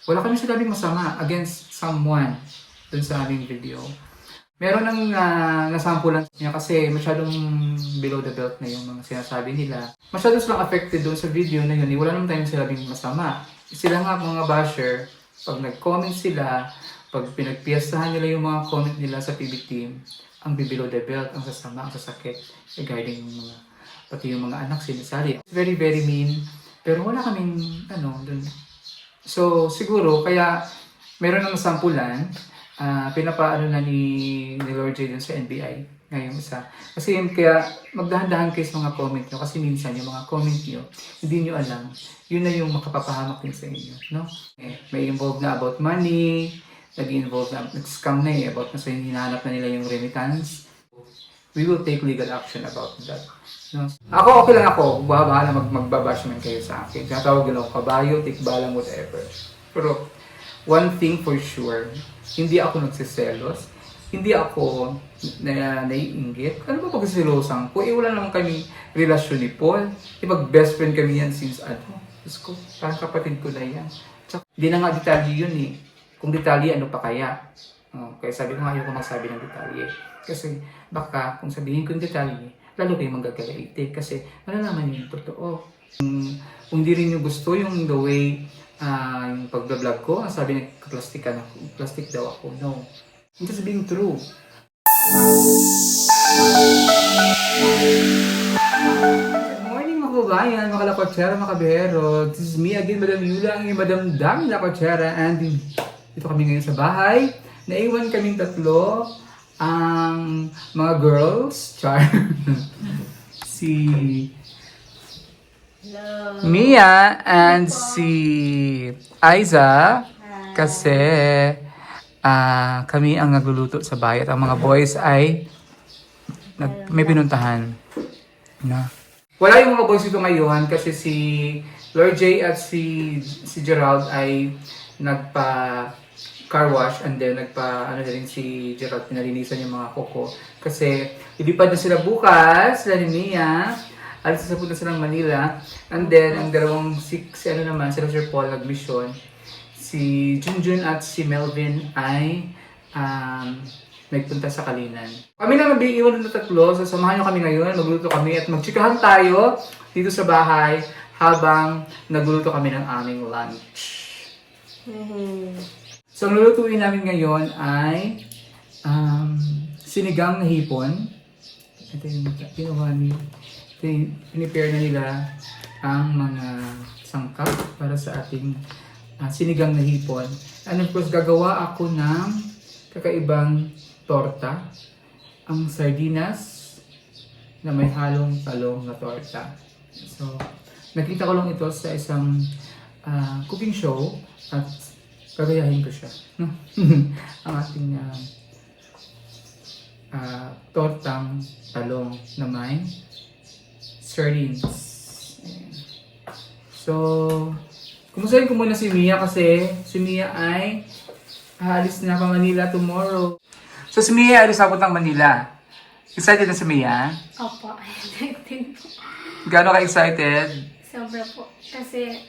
Wala kami sinabing masama against someone dun sa aming video. Meron ng nasampulan niya kasi masyadong below the belt na yung mga sinasabi nila. Masyado silang affected doon sa video na yun. Wala naman tayong sinabing masama. Sila nga mga basher, pag nag-comment sila, pag pinagpiyastahan nila yung mga comment nila sa PB team, ang below the belt, ang sasama, ang sasakit regarding yung mga, pati yung mga anak sinisali. Very, very mean. Pero wala kaming, dun. So, siguro, kaya meron ng sampulan, pinapaano na ni Lord J dun sa NBI ngayong isa. Kasi yun, kaya magdahan-dahan kayo sa mga comment nyo kasi minsan yung mga comment nyo, hindi nyo alam, yun na yung makapapahamak din sa inyo. No? May involved na about money, nag-involve na, nag-scam na about na sa hinahanap na nila yung remittance. We will take legal action about that. No? Ako, okay lang ako. Bahala magbabash man kayo sa akin. Tinatawag din ako kabayo, tikbalang, whatever. Pero, one thing for sure, hindi ako nagsiselos. Hindi ako naiinggit. Ano ba pagsiselosan ko? Wala naman kami relasyon ni Paul. Best friend kami yan since Diyos ko, parang kapatid ko na yan. Tsaka, hindi na nga detalye yun eh. Kung detalye, ano pa kaya? Kaya sabi ko nga, ayoko magsabi ng detalye. Kasi baka kung sabihin ko yung detalye, lalo kayong magagalaite. Kasi malalaman nyo yung totoo. Kung di rin nyo gusto yung the way yung pag-vlog ko, ang sabi nagka-plastikan ako. Plastic daw ako. No. I'm just being true. Good morning mga kabayan, mga lakotsera, mga kabihero. This is me again, Madam Yula, ang Madam Dami Lakotsera. And dito kami ngayon sa bahay. Naiwan kaming tatlo. Ang mga girls, Char. Si Hello. Mia and si Aiza. Kasi kami ang nagluluto sa bahay at ang mga boys ay may pinuntahan. Na. Wala yung mga boys dito ngayon kasi si Lord J at si Gerald ay nagpa car wash and then na rin si Gerald, pinalinisan yung mga kuko. Kasi ilipad na sila bukas, sila ni Mia. Alis na punta silang Manila. And then, ang dalawang sila Sir Paul nag-mission. Si Junjun at si Melvin ay nagpunta sa Kalinan. Kami lang nabiiwan na tatlo, so samahan nyo kami ngayon, magluto kami at magtsikahan tayo dito sa bahay habang nagluto kami ng aming lunch. So, ang lulutuin namin ngayon ay sinigang na hipon. Ito yung pinipare na nila ang mga sangkap para sa ating sinigang na hipon. And of course, gagawa ako ng kakaibang torta. Ang sardinas na may halong talong na torta. So, nakita ko lang ito sa isang cooking show at gagayahin ko siya. No? Ang ating tortang talong na may sardines. Ayan. So, kumustahin ko muna si Mia kasi si Mia ay aalis na pa Manila tomorrow. So, si Mia aalis ako ng Manila. Excited na si Mia? Opo, excited po. Gaano ka-excited? Sobra po. Kasi,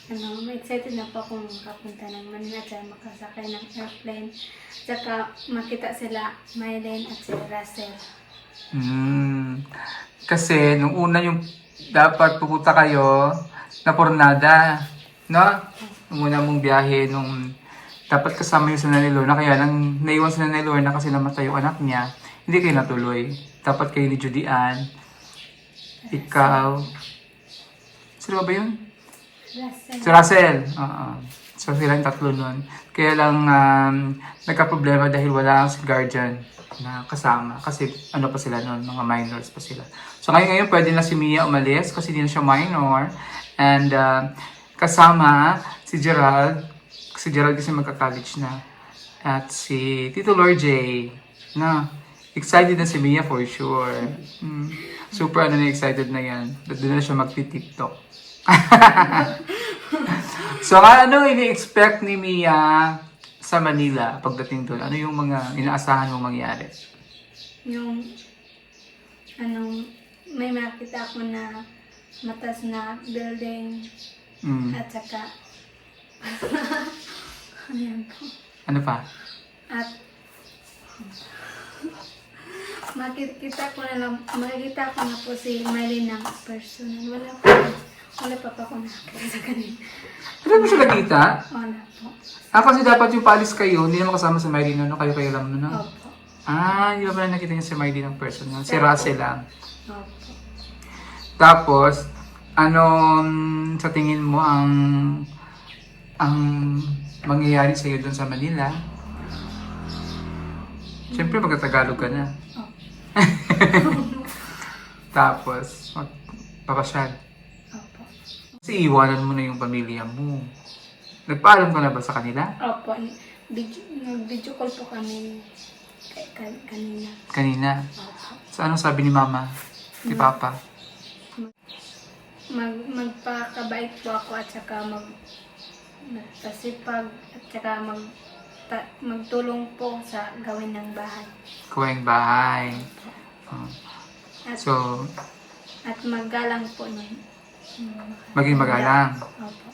may excited na po akong makapunta ng Manila at makasakay ng airplane. Tsaka makita sila, Mylene at si Russell. Kasi nung una yung dapat pupunta kayo na Pornada, no? Nung una mong biyahe, nung dapat kasama yung sa Nanay Lorna, kaya nang naiwan sa Nanay Lorna kasi namatay yung anak niya, hindi kayo natuloy. Dapat kayo ni Judy Ann, ikaw, sino ba yun? Russell. Si Russell. So sila yung tatlo nun. Kaya lang nagka-problema dahil wala si guardian na kasama. Kasi pa sila nun, mga minors pa sila. So ngayon pwede na si Mia umalis kasi hindi na siya minor. And kasama si Gerald. Si Gerald kasi magka-college na. At si Tito Lord J. Na, excited na si Mia for sure. Super excited na yan. Doon na siya magti-TikTok. So, ano ini-expect ni Mia sa Manila pagdating doon? Ano yung mga inaasahan mong mangyari? Yung, may makita ako na matas na building at saka Ayan po. Ano pa? At makikita ko na po si Mylene ng personal. Wala pa ako nakakita sa kanila. Ano mo siya nakita? Wala po. Kasi dapat yung paalis kayo, hindi naman kasama si Mylene, no? Kayo lang, no? Opo. Hindi ba pala nakita niya si Mylene ng personal? Si Russell lang. Opo. Tapos, sa tingin mo ang mangyayari sa iyo doon sa Manila? Siyempre, magtatagalog ka na. Tapos, papasyal. Opo. Kasi iwanan mo na yung pamilya mo. Nagpaalam ka na ba sa kanila? Opo. Nag-video call po kami kanina. Kanina. Opo. So, anong sabi ni Mama? Ni Papa? Magpakabait po ako at saka magpasipag at saka magtulong po sa gawin ng bahay. Kuwing bahay. Oh. At, So, at magalang po nun. maging magalang. Opo.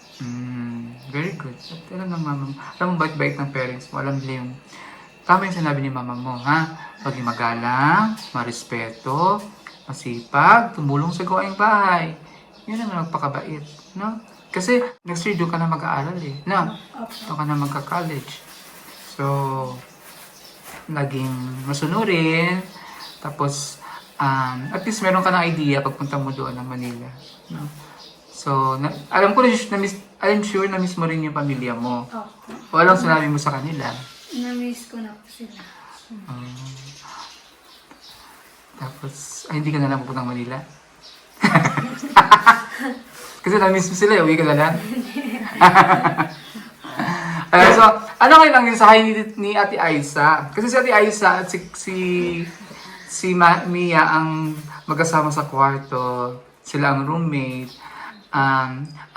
Very good. At alam ng mama mo. Alam mo, bait-bait ng parents mo. Alam nila yung tama yung sinabi ni mama mo, ha? Maging magalang, marespeto, masipag, tumulong sa gawaing bahay. Yun naman magpakabait, no? Kasi next year doon ka na mag-aaral no? Opo. Doon ka na magka-college. So, naging masunurin. Tapos, at least meron ka ng idea pagpunta mo doon ng Manila, no? So, alam ko I'm sure na miss mo rin yung pamilya mo. Opo. Walang sinabi mo sa kanila. Na-miss ko na po sila. Tapos, hindi ka na lang pupuntang Manila? Kasi na-miss mo sila, uwi ka na lang. So, ano kayo lang mensahe ni Ate Aiza? Kasi si Ate Aiza at si Mia ang magkasama sa kwarto. Sila ang roommate.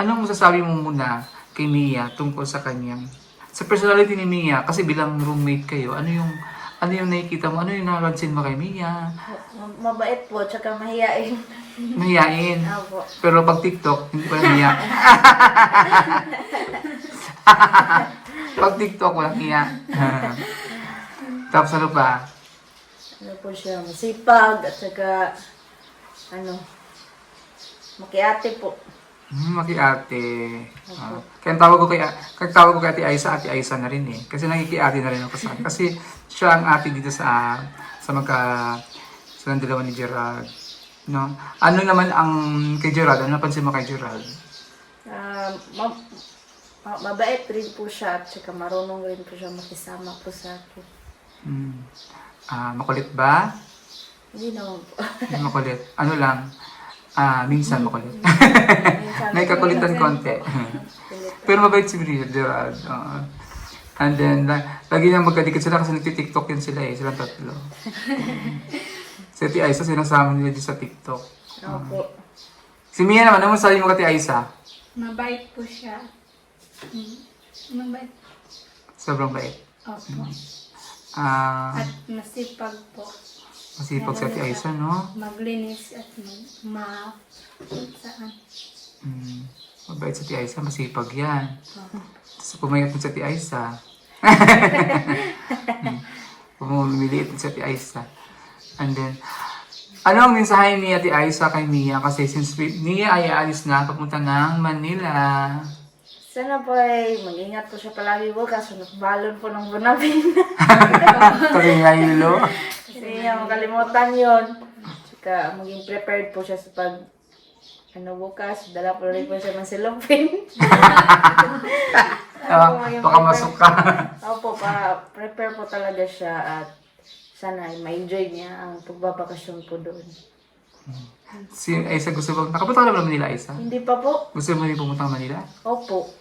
Anong masasabi mo muna kay Mia tungkol sa kanyang sa personality ni Mia? Kasi bilang roommate kayo, ano yung nakikita mo? Ano yung napansin mo kay Mia? Mabait po, tsaka mahiyain. Mahiyain. Opo. Pero pag TikTok, hindi ko lang hiya. Pag TikTok, walang hiya. Tapos ano pa? Ano po siya, masipag, at saka, makiate po. Makiate. Kaya tawag ko kay Ate Aiza na rin eh. Kasi nakikiate na rin ako sa akin. Kasi siya ang ate dito sa dalawa ni Gerald. No? Ano naman ang kay Gerald? Ano napansin mo kay Gerald? Mabait rin po siya, at saka marunong rin po siya makisama po sa akin. Makulit ba? Hindi naman po. Makulit. Ano lang? Minsan makulit. Minsan, May kakulitan konti. Pero mabait si Gerald. And then, lagi nang magkadikit sila kasi nagtitiktok yun sila silang tatlo. Si Ate Aiza, sinasama nila dito sa TikTok. Opo. Si Mia naman, ano sabi mo kay Ate Aiza? Mabait po siya. Mabait. Sobrang bait. Opo. At At masipag po. masipag si Ate Aiza, no? Maglinis at saan. Mabait si Ate Aiza, masipag yan. Tapos pumayat mo si Ate Aiza. Pumumiliit si Ate Aiza. And then, ano ang mensahe ni Ate Aiza kay Mia? Kasi since Mia ay aalis na, papunta ng Manila. Sana po ay mag-ingat po siya palagi po kasi nakabalon po ng bunabin. Kasi nga yulo. Kasi makalimutan yun. Tsaka maging prepared po siya sa bukas, dala po rin po siya ng silupin. Baka masok ka. Opo, prepare po talaga siya at sana ay ma-enjoy niya ang pagbabakasyon po doon. Si Aiza gusto bang, nakapunta ka na ba ng Manila, Aiza? Hindi pa po? Gusto mo rin pumunta ng Manila? Opo.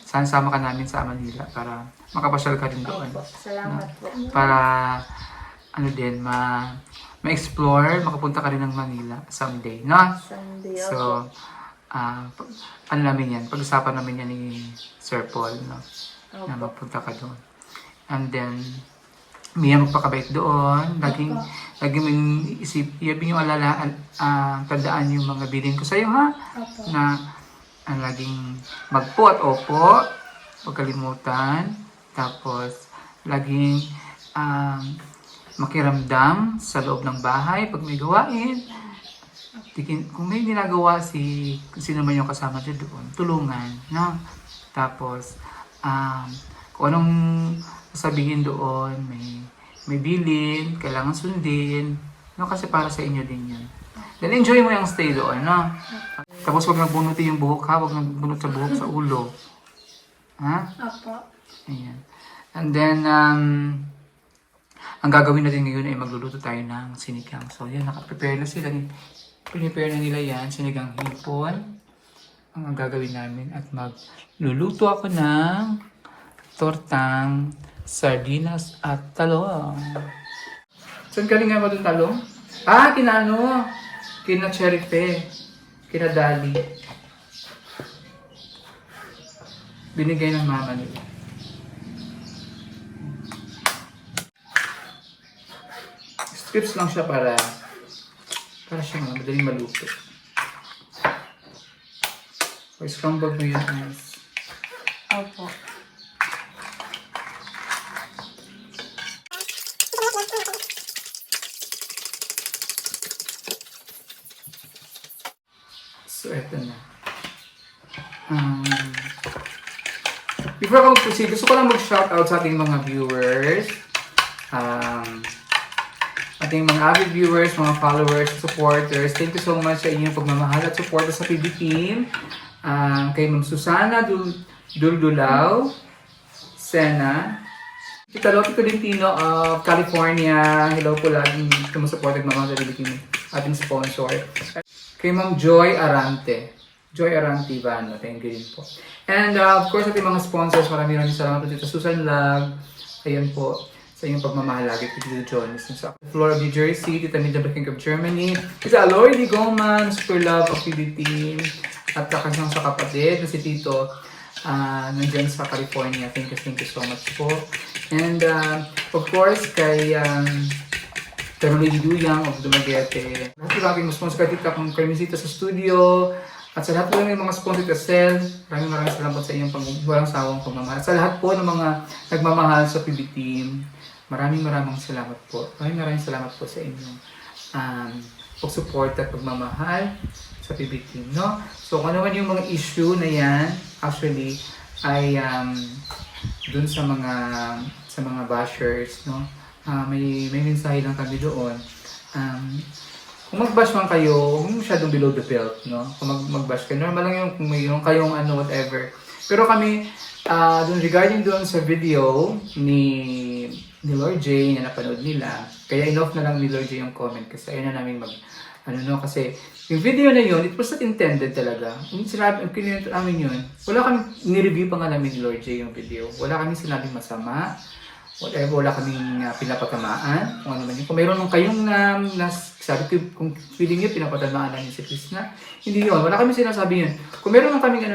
Sana sama ka namin sa Manila para makapasyal ka rin doon. Opo. Salamat po. Para, ma-explore, makapunta ka rin ng Manila someday, no? Sunday, opo. So, namin yan, pag-usapan namin yan ni Sir Paul, no? Na Opo. mapunta ka doon. And then, Mia magpakabait doon. Laging isip, yung tandaan yung mga bilin ko sa'yo, ha? Opo. Na ang laging magpo at opo, huwag kalimutan. Tapos, laging makiramdam sa loob ng bahay pag may gawain. Kung may ginagawa kung sino man yung kasama niyo doon, tulungan, no? Tapos, kung anong sabihin doon, may bilin, kailangan sundin, no? Kasi para sa inyo din yun. Then enjoy mo yung stay doon, no? Tapos huwag nagbunuti yung buhok ha, huwag nagbunot sa buhok sa ulo. Ha? Opo. Ayan. And then, ang gagawin natin ngayon ay magluluto tayo ng sinigang. So, yan, nakaprepare na sila. Prepare na nila yan, sinigang hipon. Ang gagawin namin at magluluto ako ng tortang sardinas at talong. Saan galing nga ba itong talong? Kina Cherry Pe. Kina Dali. Binigay ng mama nila. Strips lang siya para siyang madaling maluto. O scrambled mo yun, guys. Opo. So, eto na. Before ako mag-proceed, gusto ko lang mag-shoutout sa ating mga viewers. Ating mga avid viewers, mga followers, supporters. Thank you so much sa inyong pagmamahal at support sa PB Team. Kay Ma'am Susana Duldulaw, Sena, Tita Loti Tolentino of California. Hello po laging sumusupport at mga PB Team, ating sponsor. Kay Ma'am Joy Arante. Joy Arante Ivano, thank you din po. And of course, ating mga sponsors, maraming salamat po Tita Susan Lag. Ayan po, sa inyong pagmamahal lagi, Tita Jones. Sa Flora of New Jersey, Tita Mida King of Germany, Tita Aloy Ligoman, Super Love of PB Team, at kanyang sa kapatid na si Tito, nandyan sa California. Thank you so much po. And of course, kay Lady Duyang of Dumaguete. Lahat yung laging sponsor kay Tita kung Carmesita sa studio. At sa lahat po ng mga sponsor ka Sel, maraming salamat sa inyong walang sawang pagmamahal. Sa lahat po ng mga nagmamahal sa PB Team, maraming salamat po. Maraming salamat po sa inyong pag-support at pagmamahal sa PB Team, no? So, kung ano man yung mga issue na yan, actually, ay dun sa mga bashers, no? May mensahe lang kami doon. Kung mag-bash man kayo, huwag masyadong below the belt, no? Kung mag-bash kayo, normal lang yung kung mayroon kayong whatever. Pero kami, regarding doon sa video ni Lord J na napanood nila, kaya enough na lang ni Lord J yung comment kasi ayun na namin kasi yung video na yun, it was not intended talaga. Yung kinuwento namin yun, wala kami, nireview pa nga namin ni Lord J yung video. Wala kami sinabing masama, whatever, wala kaming pinapatamaan, kung ano man yun. Kung mayroon nung kayong sabi ko, kung feeling nyo pinapatamaan namin si Krishna, hindi yun, wala kami sinasabi yun. Kung mayroon nung kaming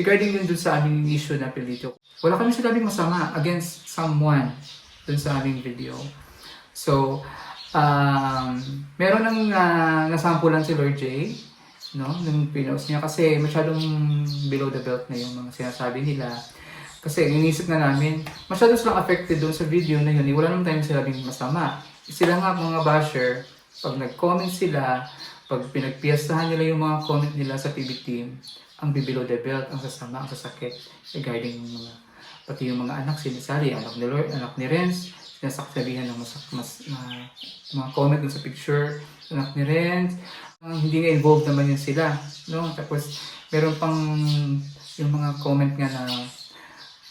regarding dun sa aming issue na pilito, wala kami sinabing masama against someone dun sa aming video. So, meron nang nasampulan si Lord J, no, nung pinost niya kasi masyadong below the belt na yung mga sinasabi nila. Kasi inisip na namin, masyado silang affected doon sa video na yun. Wala naman tayong sinabing masama. Sila nga mga basher, pag nag-comment sila, pag pinagpiyastahan nila yung mga comment nila sa PB Team, ang below the belt, ang sasama, ang sasakit regarding pati yung mga anak, sinisali, anak ni Lord, anak ni Renz, sinasaksabihan ng mga comment dun sa picture, anak ni Renz, hindi nga involved naman yun sila, no? Tapos meron pang yung mga comment nga na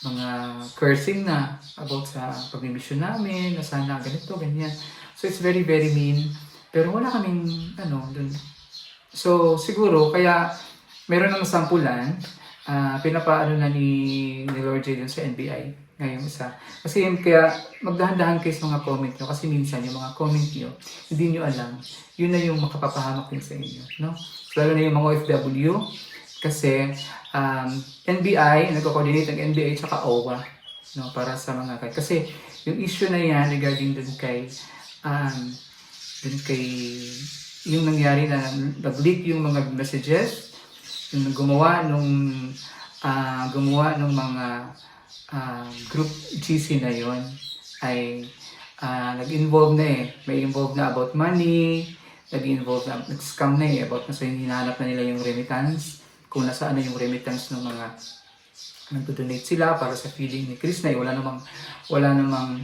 mga cursing na about sa pag-mission namin, na sana ganito, ganyan. So it's very, very mean. Pero wala kaming, dun. So siguro, kaya meron na masampulan, pinapaano na ni Lord J dun sa NBI ngayong isa. Kasi kaya magdahan-dahan kayo sa mga comment nyo kasi minsan yung mga comment nyo, hindi nyo alam, yun na yung makapapahamak din sa inyo. No? So, lalo na yung mga OFW, kasi NBI, nagko-coordinate ng NBI tsaka OWA, no, para sa mga kasi yung issue na yan regarding dun kay yung nangyari na nag-leak yung mga messages yung gumawa nung mga group GC na yon ay nag-involve na may involve na about money, nag-involve na, nag-scam na about na hinahanap na nila yung remittance, kung nasaan na yung remittance ng mga nag-donate sila para sa feeding ni Chris na wala namang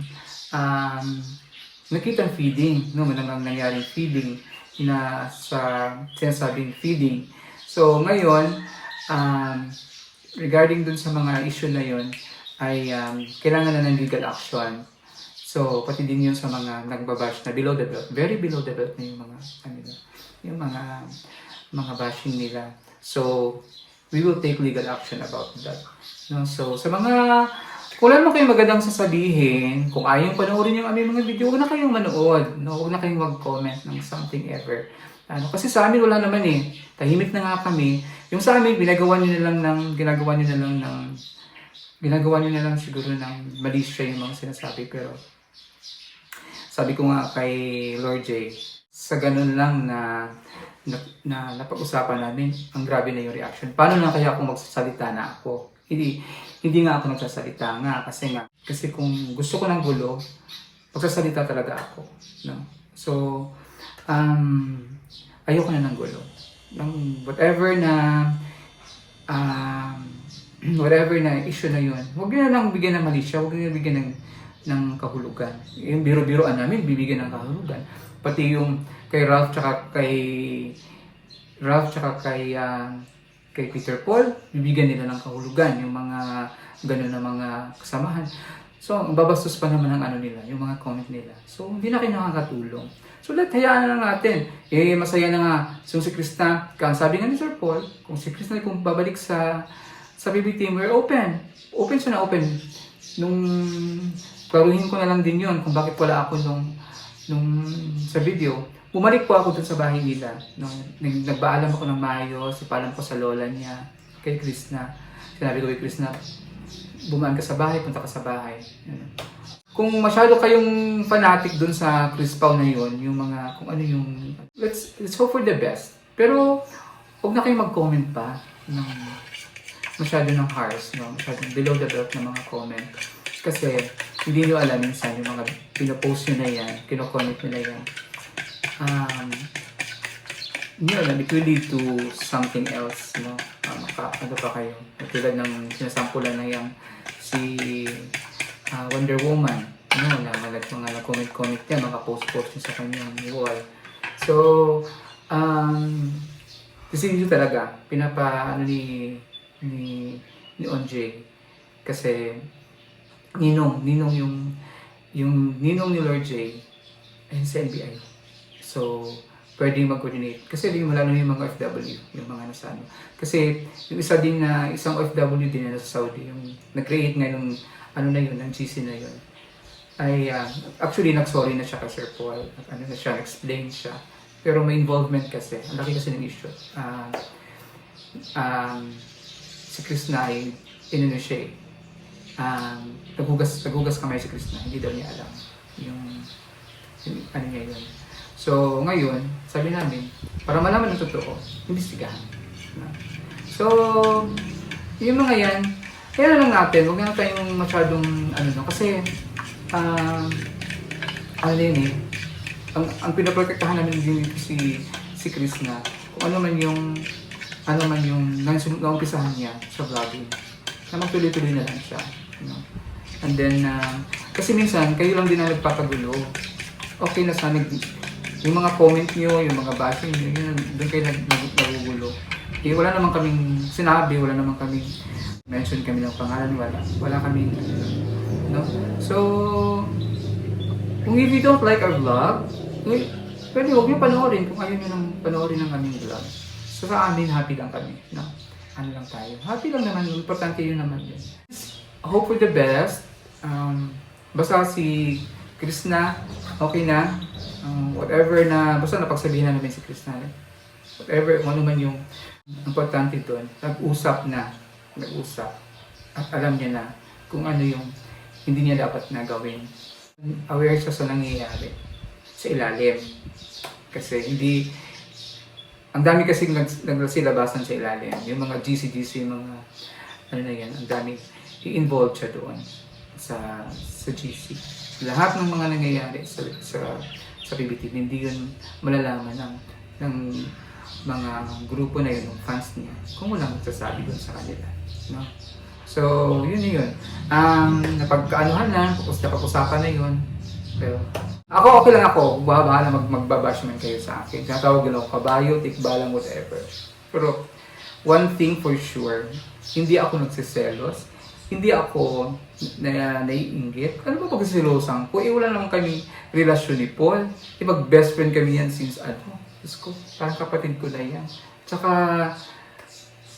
nakitang feeding, no, walang nangyaring feeding sa sinasabing feeding. So ngayon, regarding dun sa mga issue na yun, ay kailangan na ng legal action. So pati din yun sa mga nagbabash na below the belt, very below the belt na yung mga bashing nila. So we will take legal action about that. No? So sa mga kung wala naman kayong magandang sasabihin, kung ayaw panoorin yung aming mga video, huwag na kayong manood. No? Huwag na kayong mag-comment ng something ever. Kasi sa amin wala naman tahimik na nga kami. Yung sa amin, ginagawa nyo na lang siguro ng mali siya yung mga sinasabi. Pero sabi ko nga kay Lord J, sa ganun lang na napag-usapan namin, ang grabe na yung reaction. Paano na kaya kung magsasalita na ako? Hindi nga ako nagsasalita nga kasi kung gusto ko ng gulo, magsasalita talaga ako, no? So ayoko na ng gulo. Whatever na issue na yun, huwag niyo na lang bigyan ng malisya, huwag niyo bigyan ng kahulugan. Yung biro-biroan namin, bibigyan ng kahulugan. Pati yung kay Ralph tsaka kay Peter Paul, bibigyan nila ng kahulugan, yung mga gano'n na mga kasamahan. So, ang babastos pa naman ng nila, yung mga comment nila. So, hindi na kayo nakakatulong. So, hayaan na lang natin. Masaya na nga. So, si Krista, sabi nga ni Sir Paul, kung si Krista kung babalik sa BB team, we're open. Open siya na open. Klaruhin ko na lang din yun kung bakit wala ako nung sa video. Bumalik po ako dun sa bahay nila. Nagpaalam ako ng maayos, ipaalam ko sa lola niya, kay Krishna. Sinabi ko kay Krishna, bumaan ka sa bahay, punta ka sa bahay. Kung masyado kayong fanatic dun sa Chris Pao na yun, yung mga, kung ano yung, let's hope for the best. Pero, huwag na kayong mag-comment pa ng masyado ng harsh, no? Masyadong below the belt na mga comment. Kasi, hindi nyo alam minsan yung mga pinopost nyo na yan, kino-comment nyo na yan. It will lead to something else, no? Ano pa kayo? Tulad ng sinasampulan na yung si Wonder Woman, no? Mga nag-comment niya, mga post-post niya sa kanyang wall. So, kasi yun talaga, ni Onjay. Kasi, ninong yung ninong ni Lord J, ayun sa NBI. So, pwedeng mag-coordinate. Kasi wala na yung mga OFW, yung mga nasa ano. Kasi yung isang OFW din na sa Saudi, yung nag-create nga nung ng GC na yun, ay actually nag-sorry na siya kay Sir Paul. Explain siya. Pero may involvement kasi. Ang laki kasi ng issue. Si Krishna ay siya. Nagugas kamay si Krishna. Hindi daw niya alam yung niya yun. So, ngayon, sabi namin, para malaman ng totoo, imbestigahan. So, yung mga yan, kaya lang natin, huwag na tayong masyadong, kasi, ang pinaprotektahan namin din si Chris na, kung ano man yung naumpisahan niya sa vlogging, na magtuloy-tuloy na lang siya. And then, kasi minsan, kayo lang din na nagpapagulo. Okay na sana, yung mga comment nyo, yung mga bashing nyo, doon kayo nagugulo. Wala naman kaming sinabi, wala naman kaming mention kami ng pangalan, wala kaming, no? So, kung if you don't like our vlog, pwede huwag nyo panoorin kung ayaw nyo nang panoorin ng aming vlog. So, sa amin, happy lang kami, no? Ano lang tayo. Happy lang naman, importante yun naman yun. Hope for the best. Basta si Krishna, okay na. Whatever na, basta napagsabihin na namin si Krishna. Whatever, kung ano man yung importante doon, nag-usap. At alam niya na kung ano yung hindi niya dapat na gawin. Aware siya sa nangyayari sa ilalim. Kasi ang dami kasing naglasilabasan sa ilalim. Yung mga GC, mga ano na yan, ang dami i-involve siya doon sa GC. Lahat ng mga nangyayari sa PBT, hindi yun malalaman ng mga grupo na yun, ng fans niya, kung walang magsasabi doon sa kanila. No? So, yun. Napagkaanuhan na, napag-usapan na yun. Pero, ako okay lang ako, bahala magbabash man kayo sa akin. Tinatawag nila ako kabayo, tikbalang, whatever. Pero, one thing for sure, hindi ako nagsiselos, hindi ako naiinggit. Ano ba pagsiselosan ko? Wala naman kami relasyon ni Paul. Best friend kami yan since Diyos ko, parang kapatid ko na yan. Tsaka,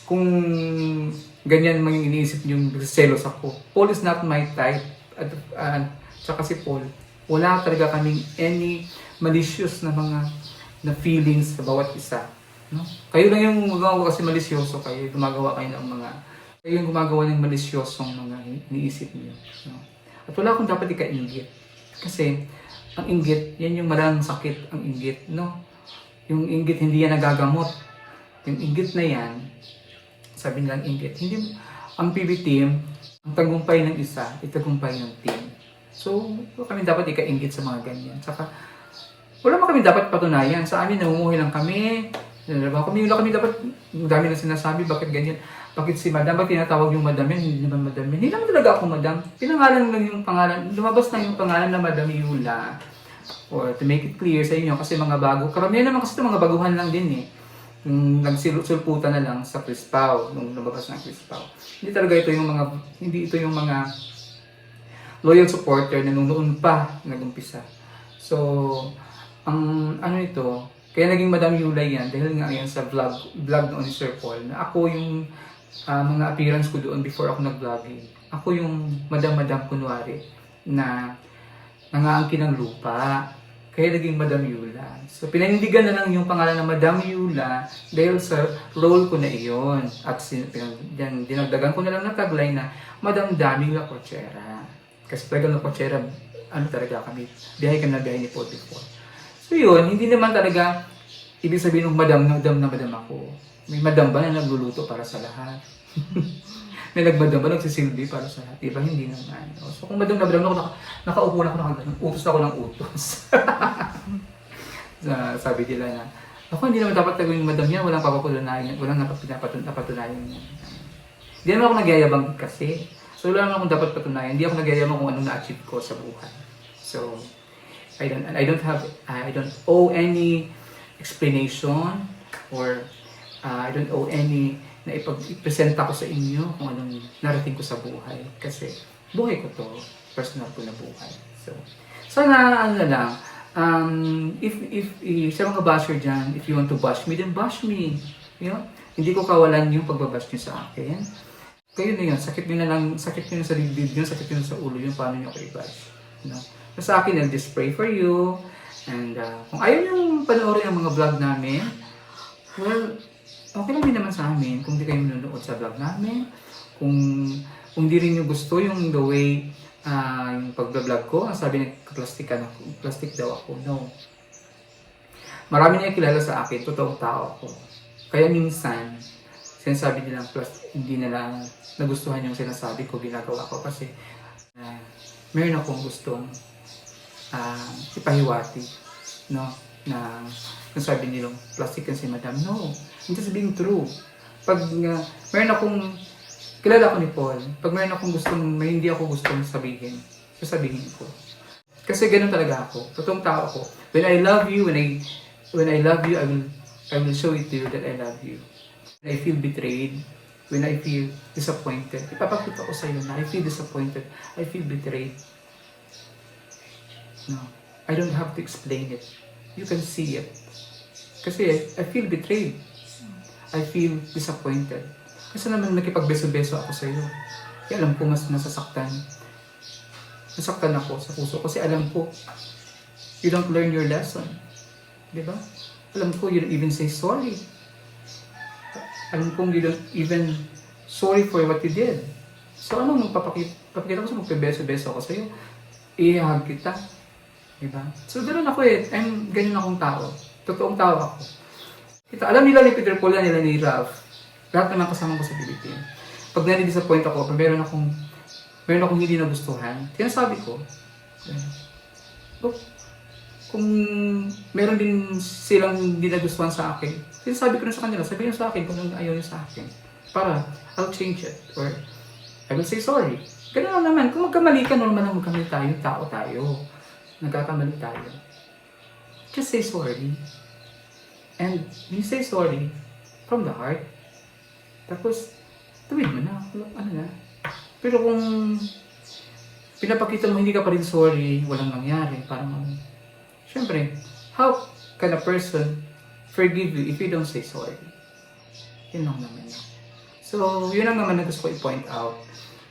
kung ganyan man yung iniisip niyo, nagsiselos ako. Paul is not my type. Tsaka si Paul, wala talaga kaming any malicious na mga na feelings sa bawat isa. No? Kayo lang yung gumagawa kasi malisyoso kayo. Kayo yung gumagawa ng malisyosong mga iniisip niyo. No? At wala akong dapat ika-inggit. Kasi, ang inggit, yan yung maraming sakit, ang inggit. No? Yung inggit, hindi yan nagagamot. Yung inggit na yan, sabi nilang inggit, hindi, ang PB team, ang tagumpay ng isa, itagumpay ng team. So, kami dapat ika-inggit sa mga ganyan. Saka, wala mo kami dapat patunayan. Sa amin, namumuhay lang kami. Wala kami dapat, dami na sinasabi, bakit ganyan? Bakit si madam? Bakit tinatawag yung madam yan? Hindi naman madam yan. Hindi naman talaga ako madam. Pinangalan lang yung pangalan. Lumabas na yung pangalan na Madam Yula. Or to make it clear sa inyo, kasi mga bago. Karamihan naman kasi ito mga baguhan lang din eh. Nagsulputan na lang sa Chris Pao, nung lumabas ng Chris Pao. Hindi ito yung mga loyal supporter na noon pa nag-umpisa. So, ang ano ito, kaya naging Madam Yulay yan dahil nga yan sa vlog noon ni Sir Paul na ako yung mga appearance ko doon before ako nag-vlogging. Ako yung madam kunwari na nangaangkin ng lupa. Kaya naging Madam Yula. So pinanindigan na lang yung pangalan ng Madam Yula dahil sa role ko na iyon. At dinagdagan ko na lang na tagline na Madam Daming La Cochera. Kasi talaga La Cochera, talaga kami, biyahe kami na biyahe ni Paul before. So yun, hindi naman talaga ibig sabihin ng madam ako. May madam ba na nagluluto para sa lahat? May nagmadam ba nagsisilbi para sa lahat? Diba? Hindi naman. So kung madam ako, nakaupo na ako, utos ako ng utos. Sabi nila na, ako hindi naman dapat gawin madam yan, walang papatunayan, walang napatunayan yan. Hindi naman ako nagyayabang kasi. So wala naman akong dapat patunayan. Hindi ako nagyayabang kung anong na-achieve ko sa buhay. So, I don't owe any explanation or I don't owe any na ipresent ako sa inyo kung anong narating ko sa buhay. Kasi buhay ko to, personal ko na buhay. So, sana if sa mga basher dyan, if you want to bash me, then bash me. You know? Hindi ko kawalan yung pagbabash nyo sa akin. Kayo na yun, sakit nyo na sa dibdib nyo, sakit nyo sa ulo yun, paano nyo ako i-bash. You know? Sa akin, I'll just pray for you. And kung ayaw nyo panoorin ang mga vlog namin, well, okay lang din naman sa amin kung di kayo nanonood sa vlog namin. Kung di rin nyo gusto yung the way yung pag-vlog ko, ang sabi plastic daw ako. No. Marami na kilala sa akin, totoong tao ako. Kaya minsan, sinasabi nila hindi nila nagustuhan yung sinasabi ko, ginagawa ko kasi meron akong gustong ipahiwati, no? Na sabi nilang plastic yan si madam. No, I'm just being true. Pag meron akong, kilala ko ni Paul, pag meron akong may hindi ako gustong sabihin, sasabihin ko. Kasi ganun talaga ako, totoong tao ako. When I love you, when I love you, I will show it to you that I love you. When I feel betrayed, when I feel disappointed, ipapakita ko sa iyo na I feel disappointed, I feel betrayed. No, I don't have to explain it. You can see it. Kasi I feel betrayed. I feel disappointed. Kasi naman nakipagbeso-beso ako sa iyo. Kaya alam ko mas nasasaktan. Nasaktan ako sa puso kasi alam ko you don't learn your lesson. Diba? Alam ko you don't even say sorry. Alam ko you don't even sorry for what you did. So ano magpapakita ko sa magbebeso-beso ako sa iyo? Ihahag kita. Diba? So, ganoon ako eh. Ganyan akong tao. Totoong tao ako. Ito, alam nila ni Peter Paul, nila ni Ralph. Lahat naman kasama ko sa PBT. Pag nare-disappoint ako, pag meron akong hindi nagustuhan, sinasabi ko, oh, kung meron din silang hindi nagustuhan sa akin, sinasabi ko na sa kanila, sabihin sa akin kung anong ayaw nyo sa akin. Para, I'll change it. Or, I will say sorry. Ganun lang naman. Kung magkamali ka, normal lang magkamali tayo. Tao tayo. Nagkakamali tayo. Just say sorry. And you say sorry from the heart. Tapos, tuwid mo na. Ano na. Pero kung pinapakita mo hindi ka pa rin sorry, walang nangyari, parang syempre, how can a person forgive you if you don't say sorry? Yun lang naman yun. So, yun lang naman na gusto ko i-point out.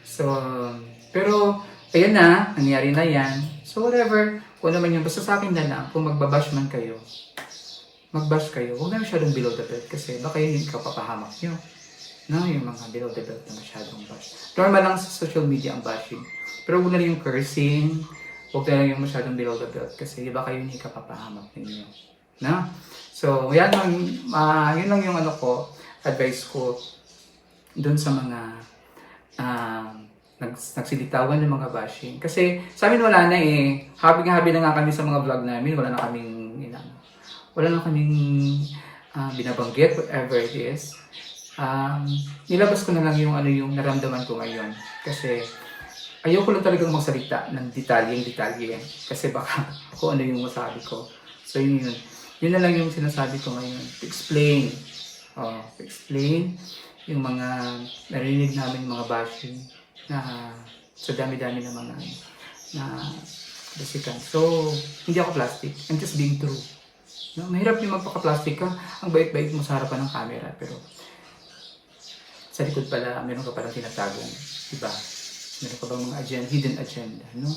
So, pero, ayan na, nangyari na yan. So, whatever, kung naman yun, basta sa akin na lang, kung magbabash man kayo, magbash kayo, huwag na masyadong below the belt kasi baka yun yung kapapahamak nyo. No, yung mga below the belt na masyadong bash. Normal lang sa social media ang bashing. Pero huwag na rin yung cursing, huwag na rin yung masyadong below the belt kasi baka yun yung kapapahamak ninyo. No? So, yan lang, yun lang yung advice ko doon sa mga nagsilitawan ng mga bashing. Kasi sa amin wala na eh. Happy na nga kami sa mga vlog namin. Wala na kaming binabanggit, whatever it is. Nilabas ko na lang yung naramdaman ko ngayon. Kasi ayoko lang talagang magsalita ng detalye. Kasi baka kung ano yung masabi ko. So yun. Yun na lang yung sinasabi ko ngayon. Explain yung mga narinig namin mga bashing na sa dami-dami ng mga basikan. So, hindi ako plastic. I'm just being true. No? Mahirap yung magpaka-plastic ka. Ang bait-bait mo sa harapan ng camera. Pero sa likod pala, meron ka palang tinatagong iba. Meron ka bang mga hidden agenda. No?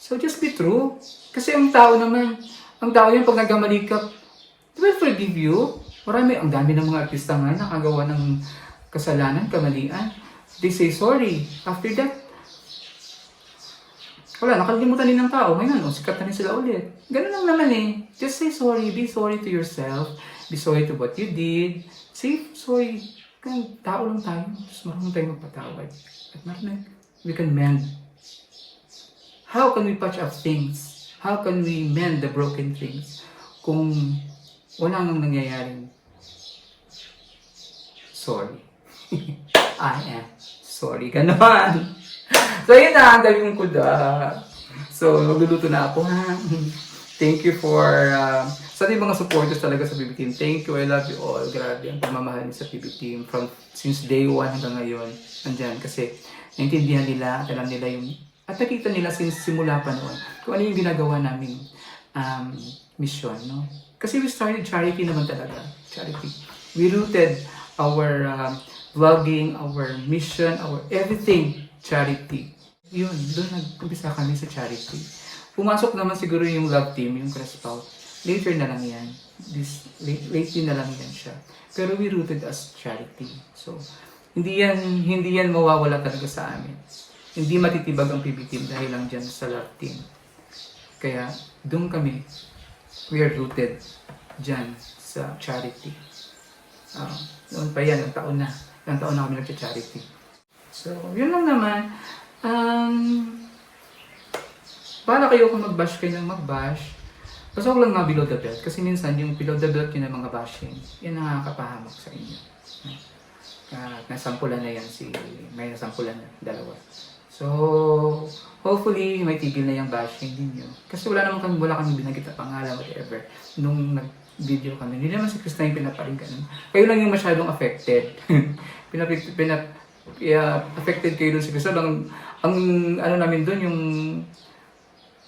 So, just be true. Kasi ang tao yan pag nagkamali ka, they will forgive you. Ang dami ng mga artista nga nakagawa ng kasalanan, kamalian. They say sorry. After that, wala, nakalimutan din ng tao. Ngayon, sikat na rin sila ulit. Ganun lang naman eh. Just say sorry. Be sorry to yourself. Be sorry to what you did. Say sorry. Tao lang tayo. Mas marunong tayong magpatawad. At we can mend. How can we patch up things? How can we mend the broken things? Kung wala nang nangyayaring sorry. I am sorry ka naman. So, yun na. Ang dami kong kuda. So, magluluto na ako, ha? Thank you for, sa ating mga supporters talaga sa PB Team. Thank you. I love you all. Grabe ang pagmamahal niyo sa PB Team. Since day 1 hanggang ngayon. Andyan. Kasi, naintindihan nila. At alam nila yung, at nakita nila since simula pa noon. Kung ano yung ginagawa naming mission, no? Kasi we started charity naman talaga. Charity. We rooted our vlogging, our mission, our everything, charity. Yun, doon nag-umpisa kami sa charity. Pumasok naman siguro yung love team, yung Crespout. Later na lang yan. Lately na lang yan siya. Pero we rooted as charity. So, hindi yan mawawala talaga sa amin. Hindi matitibag ang PB Team dahil lang dyan sa love team. Kaya, doon kami, we are rooted dyan sa charity. Noon pa yan, ilang taon na kami nagcha-charity. So, yun lang naman. Para kayo kung mag-bash kayo ng mag-bash, basta ko lang nga below the belt. Kasi minsan yung below the belt yun ng mga bashing, yan nakakapahamak sa inyo. Nasampulan na yan may nasampulan na, dalawa. So, hopefully, may tigil na yung bashing ninyo. Kasi wala kami binagit na pangalan, whatever. Nung nag-video kami, hindi naman si Krista yung pinaparinggan. Kayo lang yung masyadong affected. Affected kayo dun si Krista. Ang ano namin dun, yung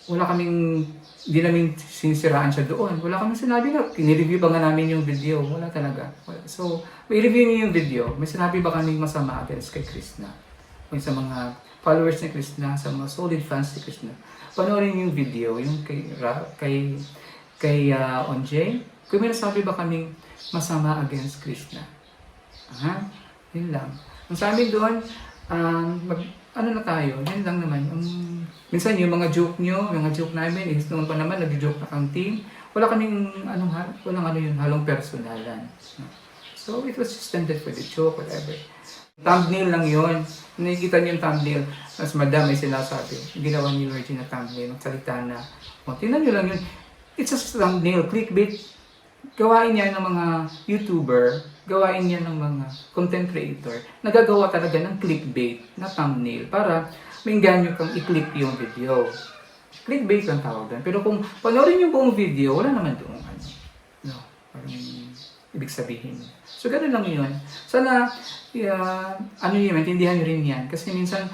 hindi namin sinisiraan siya doon. Wala kami sinabi na, kinireview ba nga namin yung video? Wala talaga. So, may review niyo yung video. May sinabi ba kami masama against kay Krishna? O sa mga followers ni Krishna, sa mga solid fans ni Krishna. Panoorin yung video, yung kay Onjay. Kung may nasabi ba kaming masama against Krishna? Yun lang. Ang sa amin doon, ano na tayo, yan lang naman. Minsan yung mga joke nyo, mga joke namin, noon pa naman nag-joke na kang team. wala kaming walang yun, halong personalan. No? So it was just intended for the joke, whatever. Thumbnail lang yun. Nakikita niyo yung thumbnail. Mas madam may sinasabi. Ginawa ni Virgin na thumbnail. Magsalita na. O, tingnan niyo lang yun. It's just thumbnail. Clickbait. Gawain niya ng mga YouTuber. Gawain niya ng mga content creator. Nagagawa talaga ng clickbait na thumbnail para maingganyo kang i-click yung video. Clickbait lang tawag doon. Pero kung panoorin yung buong video, wala naman doon. Parang ibig sabihin. So, gano'n lang yun. Sana, maintindihan nyo rin yan. Kasi minsan,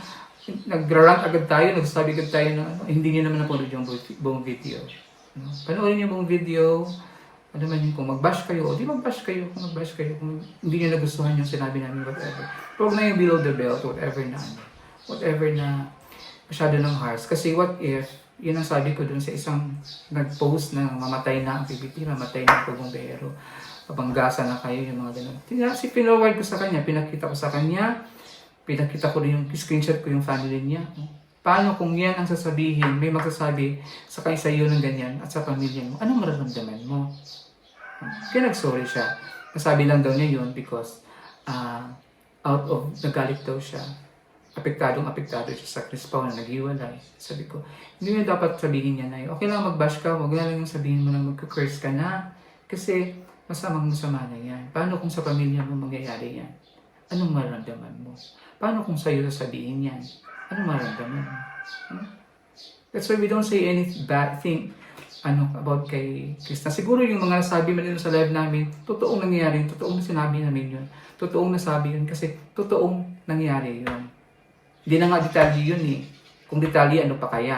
nagra-rant agad tayo, nagsasabi agad tayo na hindi nyo naman napanood yung buong video. No? Panoorin yung buong video, ano man yun, kung mag-bash kayo, o di mag-bash kayo, kung mag-bash kayo, kung hindi nyo nagustuhan yung sinabi namin, whatever. Huwag na yung below the belt, whatever na masyado ng harsh. Kasi what if, yun ang sabi ko dun sa isang nag-post na mamatay na ang PBT, mamatay na ang pabumbero, pabanggasa na kayo, yung mga ganun. Pinoward ko sa kanya, pinakita ko rin yung screenshot ko yung family niya. Paano kung yan ang sasabihin, may magsasabi sa iyo ng ganyan at sa pamilya mo, anong mararamdaman mo? Kaya nag-sorry siya. Nasabi lang daw niya yun because nagalit daw siya. Apektado siya sa Chris Pao na naghiwalay. Sabi ko, hindi mo dapat sabihin niya na yun. Okay lang mag-bash ka, huwag na lang yung sabihin mo na mag-curse ka na. Kasi masama na yan. Paano kung sa pamilya mo mangyayari yan? Anong mararamdaman mo? Paano kung sa'yo sasabihin yan? Anong mararamdaman mo? That's why we don't say any bad thing about kay Krista. Siguro yung mga nasabi man sa live namin, totoong nangyayari yun, totoong sinabi namin yun, totoong nasabi yun, kasi totoong nangyayari yun. Hindi na nga detalye yun eh. Kung detalye, ano pa kaya?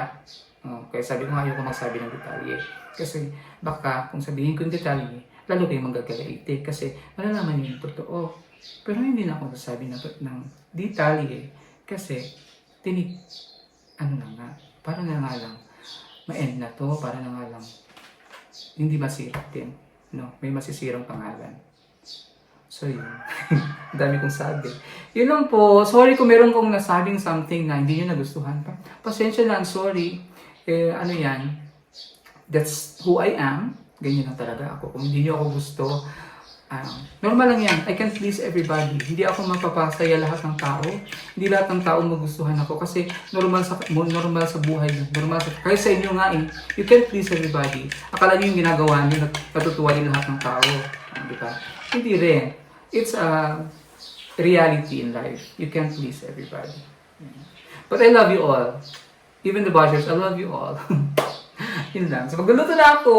Kaya sabi ko nga, ayoko magsabi ng detalye. Kasi baka kung sabihin ko yung detalye, lalo kayong manggagalaite kasi malalaman niyo yung totoo. Pero hindi na ako magsasabi ng detalye kasi para na nga lang ma-end na to, para na nga lang hindi masira din. No? May masisirang pangalan. So yun, ang dami kong sabi. Yun lang po, sorry kung meron kong nasabing something na hindi nyo nagustuhan pa. Pasensya lang, sorry. Yan, that's who I am. Ganyan lang talaga ako. Kung hindi nyo ako gusto, normal lang yan. I can please everybody. Hindi ako mapapasaya lahat ng tao. Hindi lahat ng tao magustuhan ako kasi normal sa buhay. Kaya sa inyo nga you can please everybody. Akala nyo yung ginagawa nyo, natutuwa din lahat ng tao. Di ba? Hindi rin. It's a reality in life. You can't please everybody. But I love you all. Even the bashers, I love you all. Yun lang. So magluluto na ako.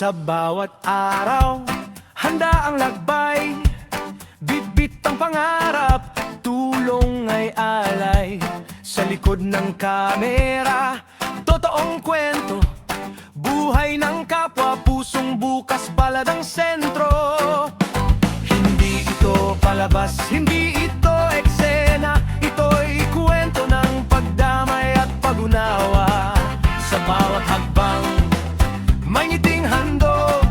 Sa bawat araw, handa ang lakbay, bit-bit ang pangarap, tulong ay alay. Sa likod ng kamera, totoong kwento, buhay ng kapwa, pusong bukas, baladang sentro. Hindi ito palabas, hindi ito eksena, ito'y kwento ng pagdamay at pag-unawa. Sa bawat hakbang, may ngiting handog,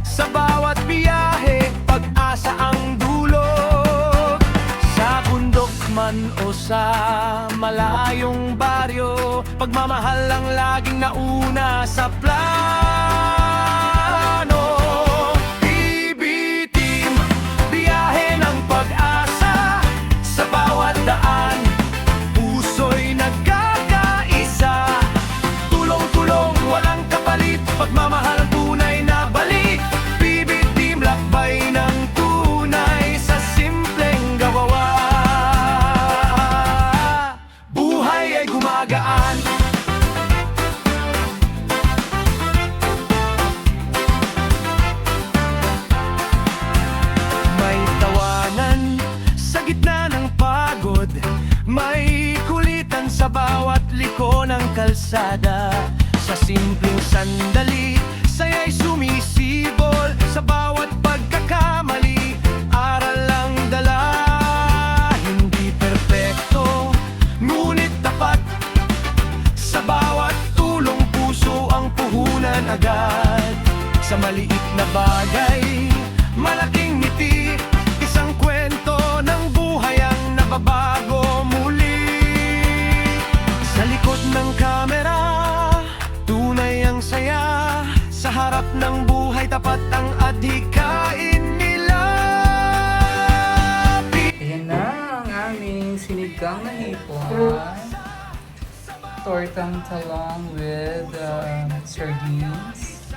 sa bawat biyahe, pag-asa ang dulot. Sa bundok man o sa malayong baryo, pagmamahal ang laging nauna sa plano. PBTeam, biyahe ng pag-asa, sa bawat daan, puso'y nagkakaisa. Tulong-tulong, walang kapalit, pagmamahal ang tunay na balik. PBTeam, lakbay ng tunay sa simpleng gawawa. Buhay ay gumagaan, may tawanan sa gitna ng pagod, may kulitan sa bawat liko ng kalsada. Sa simpleng sandali, saya'y sumisibol, sa bawat pagkakamali, aral ang dala. Hindi perpekto, tortang talong with sardines.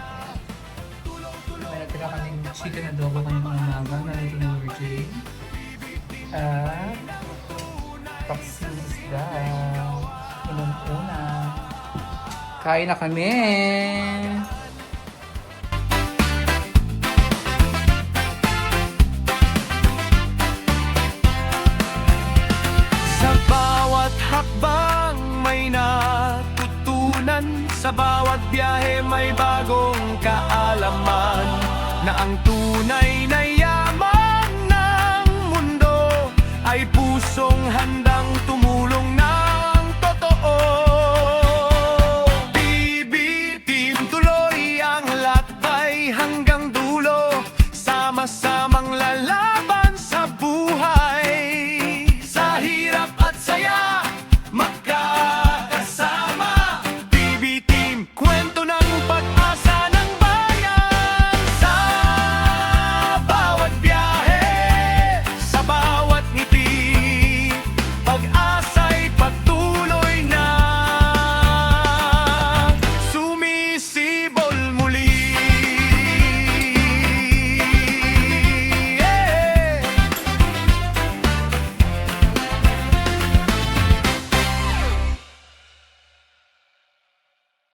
May natira kaming chicken adobo kanyang umaga na nito ng Virgin. At paksing isda. Unang-una. Kain na kami! Sa bawat hakbang may natutunan, sa bawat biyahe may bagong kaalaman, na ang tunay na